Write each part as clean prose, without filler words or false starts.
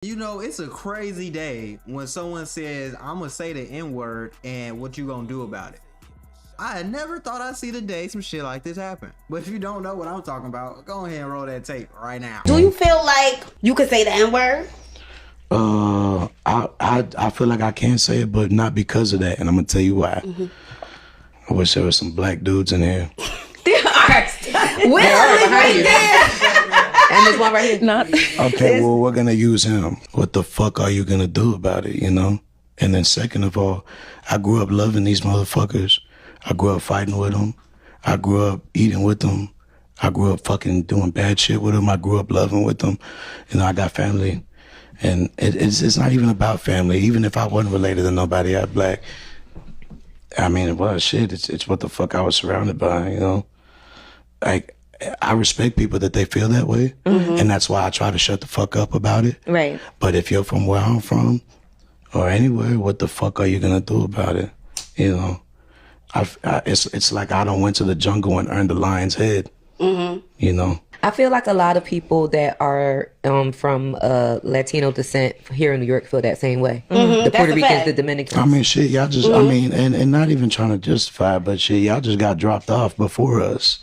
You know, it's a crazy day when someone says, I'm going to say the N-word and what you going to do about it. I had never thought I'd see the day some shit like this happen. But if you don't know what I'm talking about, go ahead and roll that tape right now. Do you feel like you could say the N-word? I feel like I can say it, but not because of that, and I'm gonna tell you why. I wish there was some black dudes in here. There are. We're right there. And there's one right here. Not. Okay, well, we're gonna use him. What the fuck are you gonna do about it, you know? And then second of all, I grew up loving these motherfuckers. I grew up fighting with them. I grew up eating with them. I grew up fucking doing bad shit with them. I grew up loving with them. You know, I got family. And it's not even about family. Even if I wasn't related to nobody out black, I mean, well, shit, it's what the fuck I was surrounded by, you know? Like, I respect people that they feel that way, and that's why I try to shut the fuck up about it. Right. But if you're from where I'm from, or anywhere, what the fuck are you gonna do about it? You know, it's like I don't went to the jungle and earned the lion's head. You know. I feel like a lot of people that are from Latino descent here in New York feel that same way. The Puerto Ricans, the Dominicans. I mean, shit, y'all just, I mean, and not even trying to justify it, but shit, y'all just got dropped off before us.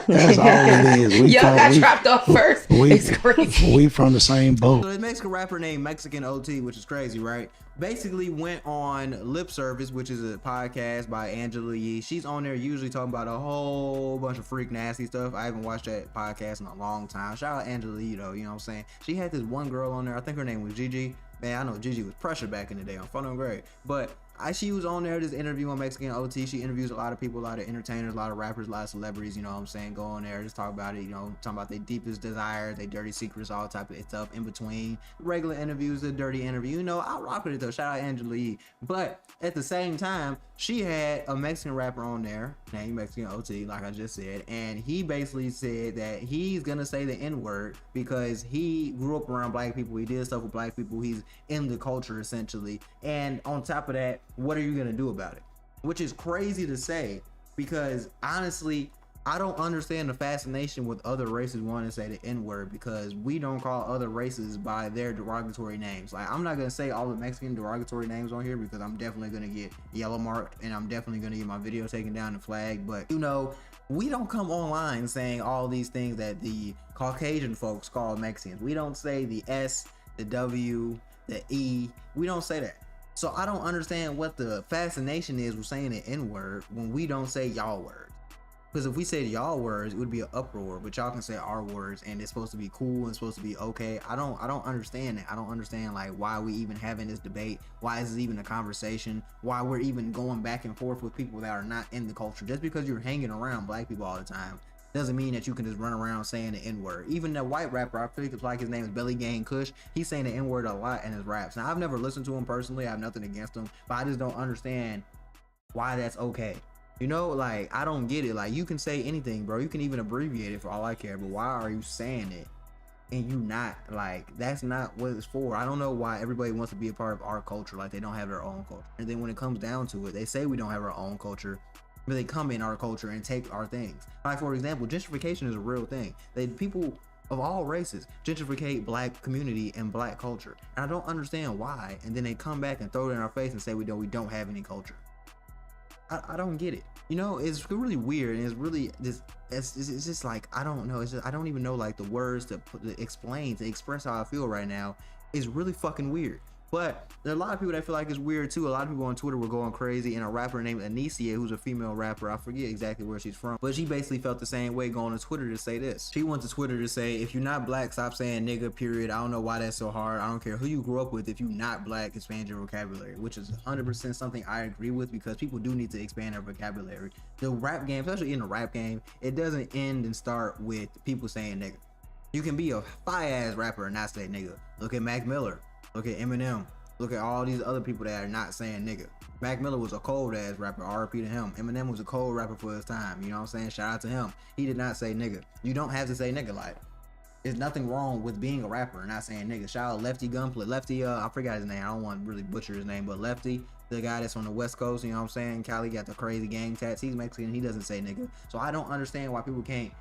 That's all it is. Y'all got dropped off first. It's crazy. We from the same boat. So the Mexican rapper named Mexican OT, which is crazy, right? Basically went on Lip Service, which is a podcast by Angela Yee. She's on there usually talking about a whole bunch of freak nasty stuff. I haven't watched that podcast in a long time. Shout out Angela Yee though, you know what I'm saying? She had this one girl on there, I think her name was Gigi. Man, I know Gigi was pressure back in the day on Fun and Great. But she was on there, this interview on Mexican OT. She interviews a lot of people, a lot of entertainers, a lot of rappers, a lot of celebrities, you know what I'm saying? Go on there, just talk about it, you know, talking about their deepest desires, their dirty secrets, all type of stuff in between. Regular interviews, a dirty interview. You know, I rock with it though. Shout out Angela Yee. But at the same time, she had a Mexican rapper on there named Mexican OT, like I just said, and he basically said that he's gonna say the N-word because he grew up around black people, he did stuff with black people, he's in the culture essentially, and on top of that, what are you gonna do about it? Which is crazy to say because honestly, I don't understand the fascination with other races wanting to say the N-word because we don't call other races by their derogatory names. Like, I'm not gonna say all the Mexican derogatory names on here because I'm definitely gonna get yellow marked and I'm definitely gonna get my video taken down and flagged. But you know, we don't come online saying all these things that the Caucasian folks call Mexicans. We don't say the S, the W, the E. We don't say that. So I don't understand what the fascination is with saying the N-word when we don't say y'all words. Because if we said y'all words, it would be an uproar, but y'all can say our words and it's supposed to be cool and supposed to be okay. I don't understand that. I don't understand like why we even having this debate. Why is this even a conversation? Why we're even going back and forth with people that are not in the culture. Just because you're hanging around black people all the time doesn't mean that you can just run around saying the N-word. Even that white rapper, I think it's like his name is Belly Gang Kush, he's saying the N-word a lot in his raps. Now I've never listened to him personally, I have nothing against him, but I just don't understand why that's okay. You know, like, I don't get it. Like, you can say anything, bro. You can even abbreviate it for all I care, but why are you saying it and you not? Like, that's not what it's for. I don't know why everybody wants to be a part of our culture like they don't have their own culture. And then when it comes down to it, they say we don't have our own culture, but they come in our culture and take our things. Like, for example, gentrification is a real thing. People of all races gentrificate black community and black culture. And I don't understand why. And then they come back and throw it in our face and say we don't have any culture. I don't get it. You know, it's really weird, and it's really it's just like, I don't know. It's just, I don't even know like the words to express how I feel right now. It's really fucking weird. But there are a lot of people that feel like it's weird too. A lot of people on Twitter were going crazy, and a rapper named Anicia, who's a female rapper, I forget exactly where she's from, but she basically felt the same way going to Twitter to say this. She went to Twitter to say, if you're not black, stop saying nigga, period. I don't know why that's so hard. I don't care who you grew up with. If you're not black, expand your vocabulary, which is 100% something I agree with because people do need to expand their vocabulary. The rap game, especially in the rap game, it doesn't end and start with people saying nigga. You can be a fire-ass rapper and not say nigga. Look at Mac Miller. Look at Eminem. Look at all these other people that are not saying nigga. Mac Miller was a cold ass rapper, RP to him. Eminem was a cold rapper for his time, you know what I'm saying? Shout out to him. He did not say nigga. You don't have to say nigga. Like, there's nothing wrong with being a rapper and not saying nigga. Shout out Lefty Gunplay. Lefty, I forgot his name. I don't want to really butcher his name, but Lefty, the guy that's on the West Coast, you know what I'm saying? Cali got the crazy gang tats. He's Mexican. He doesn't say nigga. So I don't understand why people can't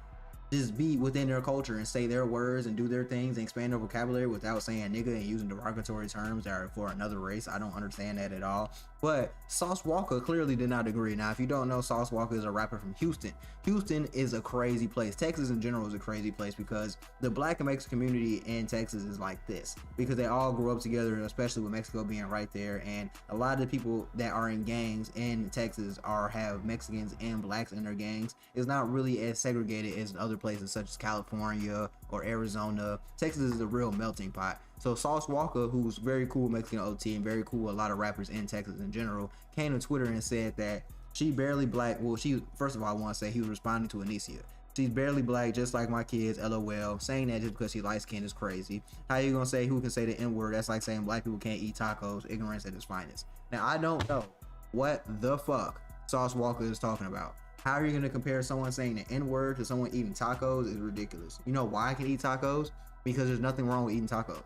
just be within their culture and say their words and do their things and expand their vocabulary without saying nigga and using derogatory terms that are for another race. I don't understand that at all. But Sauce Walka clearly did not agree. Now, if you don't know, Sauce Walka is a rapper from Houston. Houston is a crazy place. Texas in general is a crazy place because the black and Mexican community in Texas is like this because they all grew up together, especially with Mexico being right there. And a lot of the people that are in gangs in Texas have Mexicans and blacks in their gangs. It's not really as segregated as other places such as California or Arizona. Texas is a real melting pot. So Sauce Walka, who's very cool Mexican OT and very cool with a lot of rappers in Texas in general, came to Twitter and said that she barely black. Well, first of all, I want to say he was responding to Anicia. She's barely black, just like my kids, LOL. Saying that just because she light skinned is crazy. How you gonna say who can say the N-word? That's like saying black people can't eat tacos. Ignorance at its finest. Now, I don't know what the fuck Sauce Walka is talking about. How are you gonna compare someone saying the N-word to someone eating tacos? Is ridiculous. You know why I can eat tacos? Because there's nothing wrong with eating tacos.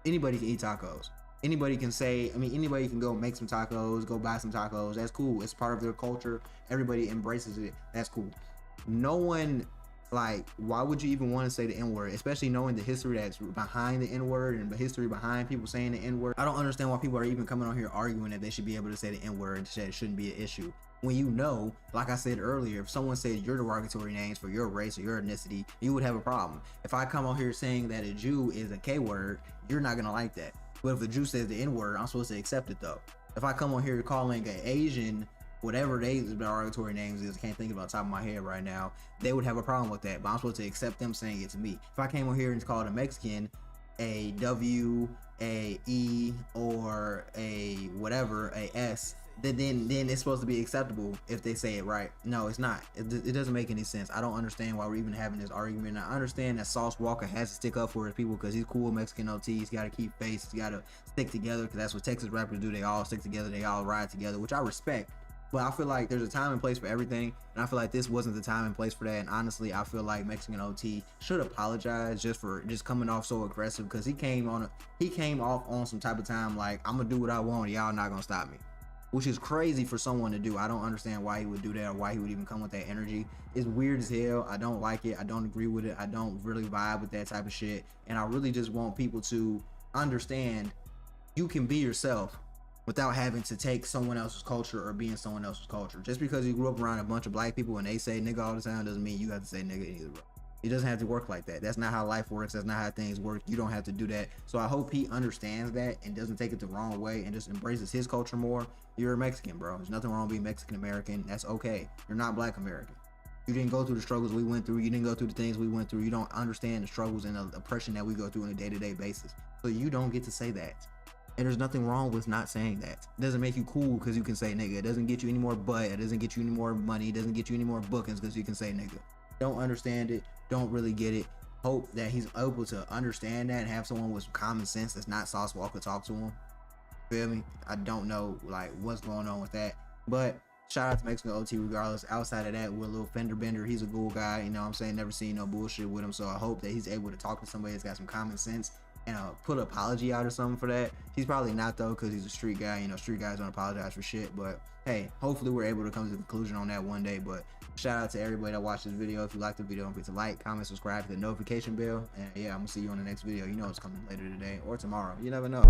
Anybody can eat tacos. Anybody can anybody can go make some tacos, go buy some tacos. That's cool. It's part of their culture. Everybody embraces it. That's cool. No one, why would you even want to say the N-word, especially knowing the history that's behind the N-word and the history behind people saying the N-word? I don't understand why people are even coming on here arguing that they should be able to say the N-word and that it shouldn't be an issue. When you know, like I said earlier, if someone said your derogatory names for your race or your ethnicity, you would have a problem. If I come on here saying that a Jew is a K-word, you're not gonna like that. But if a Jew says the N-word, I'm supposed to accept it though. If I come on here calling an Asian whatever they derogatory names is, I can't think about the top of my head right now, they would have a problem with that, but I'm supposed to accept them saying it to me. If I came on here and called a Mexican a W, a E, or a whatever, a S, then it's supposed to be acceptable if they say it right. No, it's not. It doesn't make any sense. I don't understand why we're even having this argument. I understand that Sauce Walka has to stick up for his people because he's cool Mexican OT. He's got to keep face. He's got to stick together because that's what Texas rappers do. They all stick together. They all ride together, which I respect. But I feel like there's a time and place for everything, and I feel like this wasn't the time and place for that. And honestly, I feel like Mexican OT should apologize for coming off so aggressive because he came off on some type of time like, I'm gonna do what I want, y'all not gonna stop me, which is crazy for someone to do. I don't understand why he would do that or why he would even come with that energy. It's weird as hell. I don't like it. I don't agree with it. I don't really vibe with that type of shit. And I really just want people to understand you can be yourself without having to take someone else's culture or be in someone else's culture. Just because you grew up around a bunch of black people and they say nigga all the time doesn't mean you have to say nigga either, bro. It doesn't have to work like that. That's not how life works. That's not how things work. You don't have to do that. So I hope he understands that and doesn't take it the wrong way and just embraces his culture more. You're a Mexican, bro. There's nothing wrong with being Mexican American. That's okay. You're not black American. You didn't go through the struggles we went through. You didn't go through the things we went through. You don't understand the struggles and the oppression that we go through on a day-to-day basis. So you don't get to say that. And there's nothing wrong with not saying that. It doesn't make you cool because you can say nigga. It doesn't get you any more butt. It doesn't get you any more money. It doesn't get you any more bookings because you can say nigga. Don't understand it. Don't really get it. Hope that he's able to understand that and have someone with some common sense that's not Sauce Walka talk to him. Feel me? I don't know what's going on with that. But shout out to Mexican OT regardless. Outside of that, we're a little fender bender. He's a cool guy. You know what I'm saying? Never seen no bullshit with him. So I hope that he's able to talk to somebody that's got some common sense and put an apology out or something for that. He's probably not though because he's a street guy. You know, street guys don't apologize for shit. But hey, hopefully we're able to come to the conclusion on that one day. But shout out to everybody that watched this video. If you liked the video, don't forget to like, comment, subscribe, hit the notification bell. And yeah, I'm gonna see you on the next video. You know it's coming later today or tomorrow. You never know.